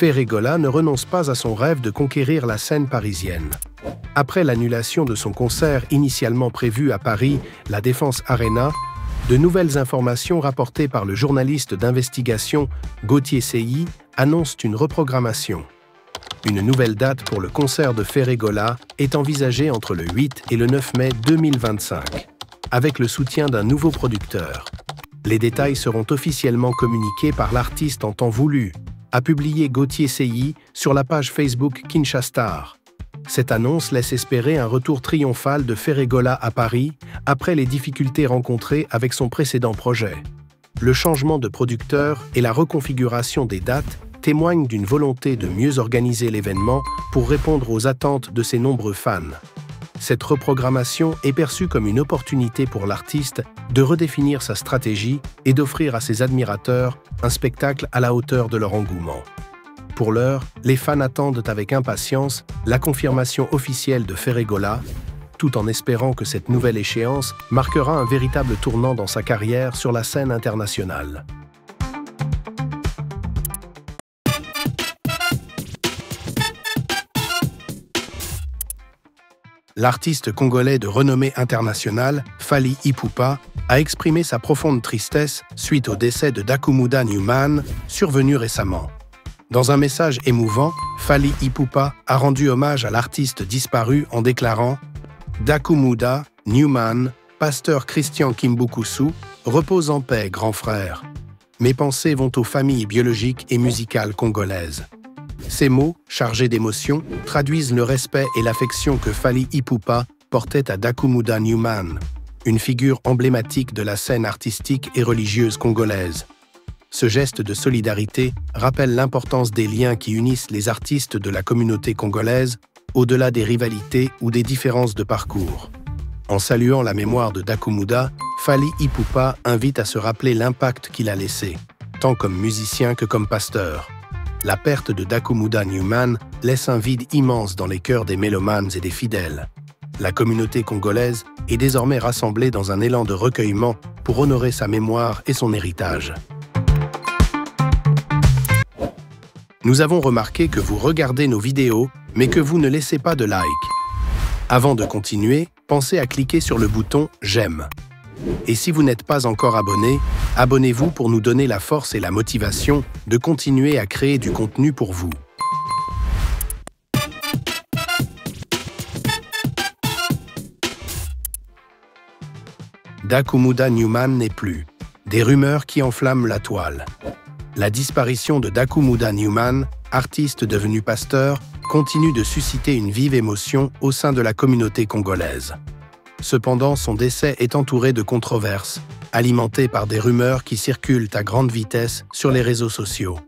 Ferregola ne renonce pas à son rêve de conquérir la scène parisienne. Après l'annulation de son concert initialement prévu à Paris, la Défense Arena, de nouvelles informations rapportées par le journaliste d'investigation Gauthier Sey annoncent une reprogrammation. Une nouvelle date pour le concert de Ferregola est envisagée entre le 8 et le 9 mai 2025, avec le soutien d'un nouveau producteur. Les détails seront officiellement communiqués par l'artiste en temps voulu, a publié Gauthier Sey sur la page Facebook Kinshastar. Cette annonce laisse espérer un retour triomphal de Ferregola à Paris après les difficultés rencontrées avec son précédent projet. Le changement de producteur et la reconfiguration des dates témoignent d'une volonté de mieux organiser l'événement pour répondre aux attentes de ses nombreux fans. Cette reprogrammation est perçue comme une opportunité pour l'artiste de redéfinir sa stratégie et d'offrir à ses admirateurs un spectacle à la hauteur de leur engouement. Pour l'heure, les fans attendent avec impatience la confirmation officielle de Ferregola, tout en espérant que cette nouvelle échéance marquera un véritable tournant dans sa carrière sur la scène internationale. L'artiste congolais de renommée internationale, Fally Ipupa, a exprimé sa profonde tristesse suite au décès de Dakumuda Newman, survenu récemment. Dans un message émouvant, Fally Ipupa a rendu hommage à l'artiste disparu en déclarant « Dakumuda Newman, pasteur Christian Kimbukusu, repose en paix, grand frère. Mes pensées vont aux familles biologiques et musicales congolaises. » Ces mots, chargés d'émotion, traduisent le respect et l'affection que Fally Ipupa portait à Dakumuda Newman, une figure emblématique de la scène artistique et religieuse congolaise. Ce geste de solidarité rappelle l'importance des liens qui unissent les artistes de la communauté congolaise, au-delà des rivalités ou des différences de parcours. En saluant la mémoire de Dakumuda, Fally Ipupa invite à se rappeler l'impact qu'il a laissé, tant comme musicien que comme pasteur. La perte de Dakumuda Newman laisse un vide immense dans les cœurs des mélomanes et des fidèles. La communauté congolaise est désormais rassemblée dans un élan de recueillement pour honorer sa mémoire et son héritage. Nous avons remarqué que vous regardez nos vidéos, mais que vous ne laissez pas de like. Avant de continuer, pensez à cliquer sur le bouton « J'aime ». Et si vous n'êtes pas encore abonné, abonnez-vous pour nous donner la force et la motivation de continuer à créer du contenu pour vous. Dakumuda Newman n'est plus. Des rumeurs qui enflamment la toile. La disparition de Dakumuda Newman, artiste devenu pasteur, continue de susciter une vive émotion au sein de la communauté congolaise. Cependant, son décès est entouré de controverses, alimentées par des rumeurs qui circulent à grande vitesse sur les réseaux sociaux.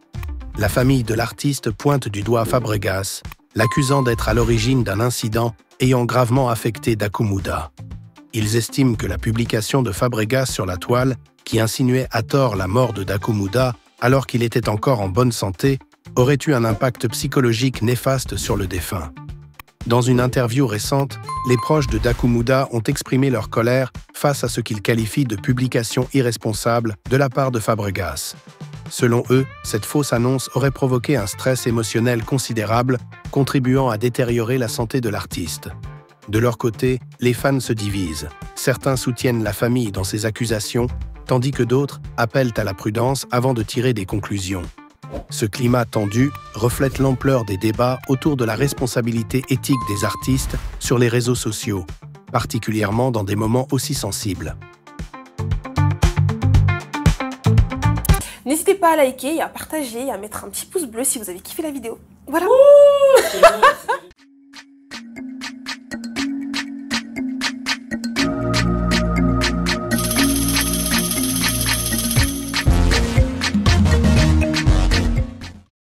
La famille de l'artiste pointe du doigt Fabregas, l'accusant d'être à l'origine d'un incident ayant gravement affecté Dakumuda. Ils estiment que la publication de Fabregas sur la toile, qui insinuait à tort la mort de Dakumuda alors qu'il était encore en bonne santé, aurait eu un impact psychologique néfaste sur le défunt. Dans une interview récente, les proches de Dakumuda ont exprimé leur colère face à ce qu'ils qualifient de publication irresponsable de la part de Fabregas. Selon eux, cette fausse annonce aurait provoqué un stress émotionnel considérable, contribuant à détériorer la santé de l'artiste. De leur côté, les fans se divisent. Certains soutiennent la famille dans ces accusations, tandis que d'autres appellent à la prudence avant de tirer des conclusions. Ce climat tendu reflète l'ampleur des débats autour de la responsabilité éthique des artistes sur les réseaux sociaux, particulièrement dans des moments aussi sensibles. N'hésitez pas à liker, à partager, à mettre un petit pouce bleu si vous avez kiffé la vidéo. Voilà.